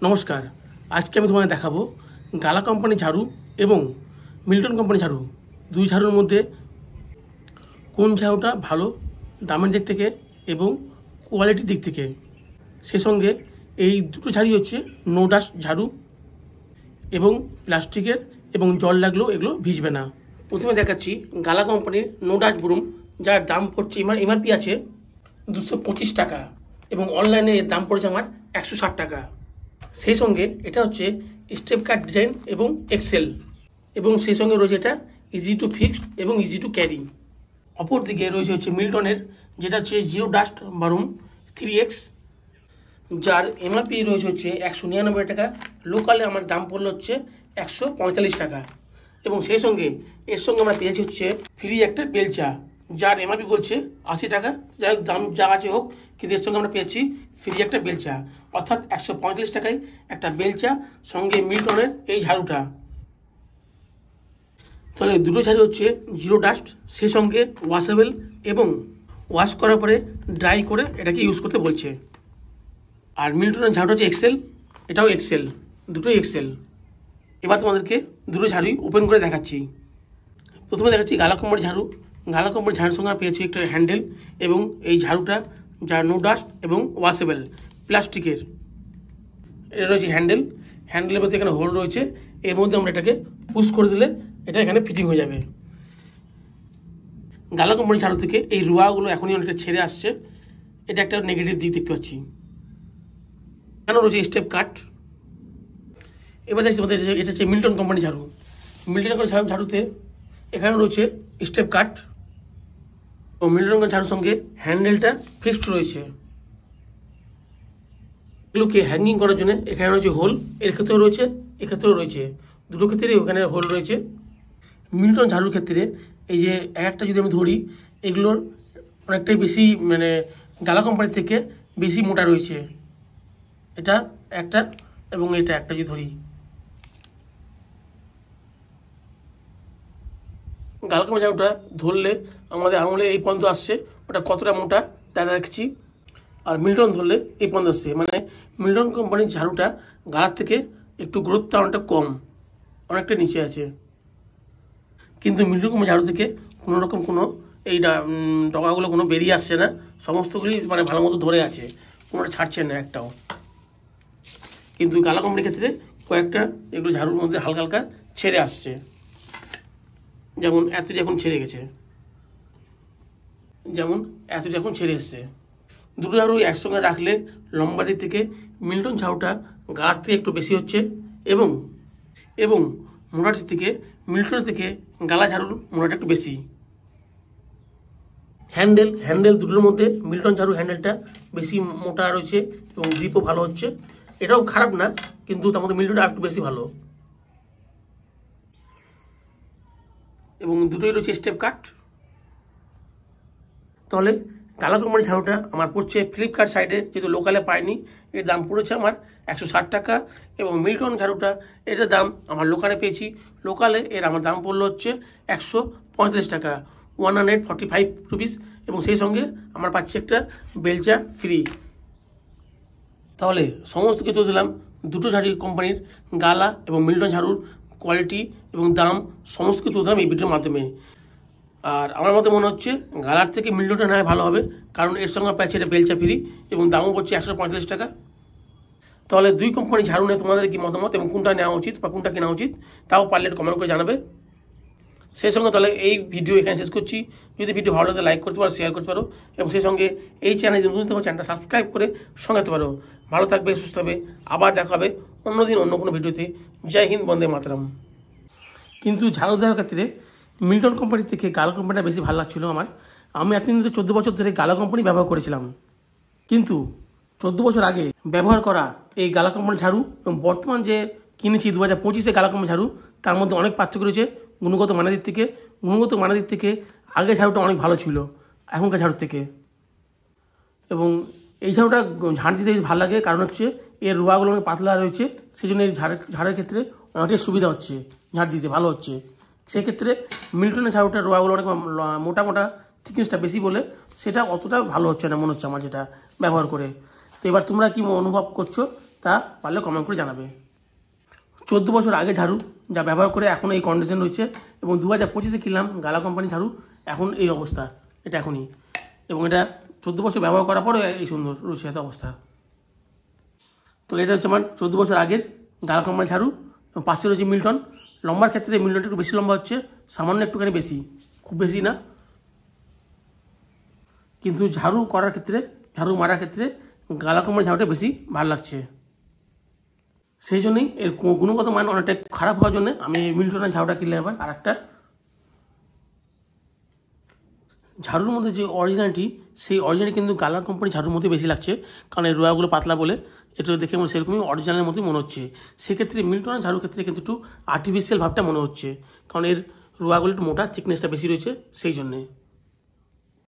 নমস্কার। আজকে আমি তোমাদের দেখাবো গালা কোম্পানি ঝাড়ু এবং মিল্টন কোম্পানি ঝাড়ু, দুই ঝাড়ুর মধ্যে কোন ঝাড়ুটা ভালো দামের দিক থেকে এবং কোয়ালিটির দিক থেকে। সে সঙ্গে এই দুটো ঝাড়ুই হচ্ছে নো ডাস্ট ঝাড়ু এবং প্লাস্টিকের, এবং জল লাগলেও এগুলো ভিজবে না। প্রথমে দেখাচ্ছি গালা কোম্পানির নো ডাস্ট ব্রুম, যার দাম পড়ছে এমআরপি আছে 225 টাকা এবং অনলাইনে এর দাম পড়েছে আমার 160 টাকা। সেই সঙ্গে এটা হচ্ছে স্টেপ কাট ডিজাইন এবং এক্সেল, এবং সেই সঙ্গে রয়েছে এটা ইজি টু ফিক্স এবং ইজি টু ক্যারি। অপর দিকে রয়েছে হচ্ছে মিল্টনের, যেটা হচ্ছে জিরো ডাস্ট বারুম 3X, যার এমআরপি রয়েছে হচ্ছে 199 টাকা। লোকালে আমার দাম পড়লো হচ্ছে 145 টাকা, এবং সেই সঙ্গে এর সঙ্গে আমরা পেয়েছি হচ্ছে ফ্রি একটা বেলচা, যার এমআরপি বলছে 80 টাকা। যাই হোক, দাম যা আছে হোক, কিন্তু এর সঙ্গে আমরা পেয়েছি ফ্রি একটা বেলচা, অর্থাৎ 145 টাকায় একটা বেলচা, সঙ্গে মিল্টনের এই ঝাড়ুটা। তাহলে দুটো ঝাড়ু হচ্ছে জিরো ডাস্ট, সেই সঙ্গে ওয়াশেবল, এবং ওয়াশ করার পরে ড্রাই করে এটাকে ইউজ করতে বলছে। আর মিল্টনের ঝাড়ুটা হচ্ছে এক্সেল, এটাও এক্সেল, দুটোই এক্সেল। এবার তোমাদেরকে দুটো ঝাড়ুই ওপেন করে দেখাচ্ছি। প্রথমে দেখাচ্ছি গালা কোম্পানি ঝাড়ু। গালা কোম্পানি ঝাড়ুর সঙ্গে পেয়েছি একটা হ্যান্ডেল, এবং এই ঝাড়ুটা যা নো ডাস্ট এবং ওয়াশেবল প্লাস্টিকের। এটা রয়েছে হ্যান্ডেল, হ্যান্ডেলের মধ্যে এখানে হোল রয়েছে, এর মধ্যে আমরা এটাকে পুশ করে দিলে এটা এখানে ফিটিং হয়ে যাবে। গালা কোম্পানি ঝাড়ু থেকে এই রুয়াগুলো এখনই অনেকটা ছেড়ে আসছে, এটা একটা নেগেটিভ দিক দেখতে পাচ্ছি। কেন রয়েছে স্টেপ কাট। এবার দেখছি আমাদের এটা হচ্ছে মিল্টন কোম্পানি ঝাড়ু। মিল্টন কোম্পানি ঝাড়ুতে এখানে রয়েছে স্টেপ কাট, ও মিল্টন কোম্পানি ঝাড়ুর সঙ্গে হ্যান্ডেলটা ফিক্সড রয়েছে। এগুলোকে হ্যাঙ্গিং করার জন্য এখানে রয়েছে হোল, এর ক্ষেত্রেও রয়েছে, এক্ষেত্রেও রয়েছে, দুটো ক্ষেত্রে ওখানে হোল রয়েছে। মিল্টন ঝাড়ুর ক্ষেত্রে এই যে একটা যদি আমি ধরি, এগুলোর অনেকটাই বেশি, মানে গালা কোম্পানির থেকে বেশি মোটা রয়েছে। এটা একটা এবং এটা একটা যদি ধরি, গালা কোম্পানি ঝাড়ুটা ধরলে আমাদের আঙুলে এই পর্যন্ত আসছে, ওটা কতটা মোটা তা দেখছি। আর মিল্টন ধরলে এই পর্যন্ত আসছে, মানে মিল্টন কোম্পানির ঝাড়ুটা গালার থেকে একটু গুরুত্ব অনেকটা কম, অনেকটা নিচে আছে। কিন্তু মিল্টন কোম্পানি ঝাড়ু থেকে কোনো রকম কোনো এই ডগাগুলো কোনো বেরিয়ে আসছে না, সমস্তগুলি মানে ভালো মতো ধরে আছে, কোনোটা ছাড়ছে না একটাও। কিন্তু গালা কোম্পানির ক্ষেত্রে কয়েকটা এগুলো ঝাড়ুর মধ্যে হালকা হালকা ছেড়ে আসছে, যেমন এতটি এখন ছেড়ে গেছে, যেমন এতটি এখন ছেড়ে এসছে। দুটো ঝাড়ু একসঙ্গে রাখলে লম্বা দিক থেকে মিল্টন ঝাড়ুটা গালার থেকে একটু বেশি হচ্ছে, এবং এবং মোটার দিক থেকে মিল্টনের থেকে গালা ঝাড়ুর মোটাটা একটু বেশি। হ্যান্ডেল দুটোর মধ্যে মিল্টন ঝাড়ু হ্যান্ডেলটা বেশি মোটা রয়েছে এবং গ্রিপও ভালো হচ্ছে। এটাও খারাপ না, কিন্তু তার মধ্যে মিল্টনটা একটু বেশি ভালো। এবং দুটোই রয়েছে স্টেপ কাট। তাহলে গালা কোম্পানি ঝাড়ুটা আমার পড়ছে ফ্লিপকার্ট সাইডে, যেহেতু লোকালে পাইনি, এর দাম পড়েছে আমার 160 টাকা। এবং মিল্টন ঝাড়ুটা এটার দাম আমার লোকালে পেয়েছি, লোকালে এর আমার দাম পড়লো হচ্ছে 145 টাকা, 145 রুপিস, এবং সেই সঙ্গে আমার পাচ্ছি একটা বেলচা ফ্রি। তাহলে সমস্ত কিছু দিলাম দুটো ঝাড়ু কোম্পানির, গালা এবং মিল্টন ঝাড়ুর কোয়ালিটি এবং দাম সমস্ত কিছু দিলাম এই ভিডিওর মাধ্যমে। আর আমার মতে মনে হচ্ছে গালার থেকে মিল্টনটা নেওয়া ভালো হবে, কারণ এর সঙ্গে পাচ্ছি এটা বেলচা ফ্রি এবং দামও পড়ছে 145 টাকা। তাহলে দুই কোম্পানি ঝাড়ু নিয়ে তোমাদের কি মতামত এবং কোনটা নেওয়া উচিত বা কোনটা কেনা উচিত, তাও পারলে কমেন্ট করে জানাবে। সেই সঙ্গে তাহলে এই ভিডিও এখানে শেষ করছি। যদি ভিডিও ভালো লাগে লাইক করতে পারো, শেয়ার করতে পারো, এবং সেই সঙ্গে এই চ্যানেল যদি নতুন থাকো চ্যানেলটা সাবস্ক্রাইব করে সঙ্গে যেতে পারো। ভালো থাকবে, সুস্থ হবে, আবার দেখা হবে অন্যদিন অন্য কোনো ভিডিওতে। জয় হিন্দ, বন্দে মাতরম। কিন্তু ঝাড়ু দেওয়ার ক্ষেত্রে মিল্টন কোম্পানির থেকে গালা কোম্পানিটা বেশি ভালো লাগছিল আমার। আমি এতদিন ধরে 14 বছর ধরে গালা কোম্পানি ব্যবহার করেছিলাম, কিন্তু 14 বছর আগে ব্যবহার করা এই গালা কোম্পানির ঝাড়ু এবং বর্তমান যে কিনেছি 2025-এ গালা কোম্পানির ঝাড়ু, তার মধ্যে অনেক পার্থক্য রয়েছে। গুণগত মানের দিক থেকে আগের ঝাড়ুটা অনেক ভালো ছিল এখনকার ঝাড়ুর থেকে। এবং এই ঝাড়ুটা ঝাড় দিতে ভালো লাগে, কারণ হচ্ছে এর রোয়াগুলো অনেক পাতলা রয়েছে, সেই জন্য এই ঝাড়ের ক্ষেত্রে অনেকটাই সুবিধা হচ্ছে, ঝাড় দিতে ভালো হচ্ছে। সেক্ষেত্রে মিল্টনের ঝাড়ুটার রোয়াগুলো অনেক মোটা মোটা, থিকনেসটা বেশি বলে সেটা অতটা ভালো হচ্ছে না মনে হচ্ছে আমার, যেটা ব্যবহার করে। তো এবার তোমরা কি অনুভব করছো তা পারলে কমেন্ট করে জানাবে। 14 বছর আগে ঝাড়ু যা ব্যবহার করে এখন এই কন্ডিশন রয়েছে, এবং 2025-এ কিনলাম গালা কোম্পানি ঝাড়ু, এখন এই অবস্থা, এটা এখনই, এবং এটা 14 বছর ব্যবহার করার পরে এই সুন্দর রয়েছে এত অবস্থা। তো এটা হচ্ছে আমার 14 বছর আগের গালা কোম্পানি ঝাড়ু, এবং পাশে রয়েছে মিল্টন। লম্বার ক্ষেত্রে মিল্টনটা একটু বেশি লম্বা হচ্ছে, সামান্য একটুখানি বেশি, খুব বেশি না, কিন্তু ঝাড়ু করার ক্ষেত্রে, ঝাড়ু মারার ক্ষেত্রে গালা কোম্পানি ঝাড়ুটা বেশি ভালো লাগছে। সেই জন্যই এর গুণগত মান অনেকটা খারাপ হওয়ার জন্য আমি মিল্টনের ঝাড়ুটা কিনলাম এবার। আর একটা ঝাড়ুর মধ্যে যে অরিজিনালিটি, সেই অরিজিনাল কিন্তু গালা কোম্পানি ঝাড়ুর মধ্যে বেশি লাগছে, কারণ এর রোয়াগুলো পাতলা বলে এটা দেখে মনে সেরকমই অরিজিনালের মতোই মনে হচ্ছে। সেক্ষেত্রে মিল্টনের ঝাড়ুর ক্ষেত্রে কিন্তু একটু আর্টিফিশিয়াল ভাবটা মনে হচ্ছে, কারণ এর রোয়াগুলো একটু মোটা, থিকনেসটা বেশি রয়েছে সেই জন্যে।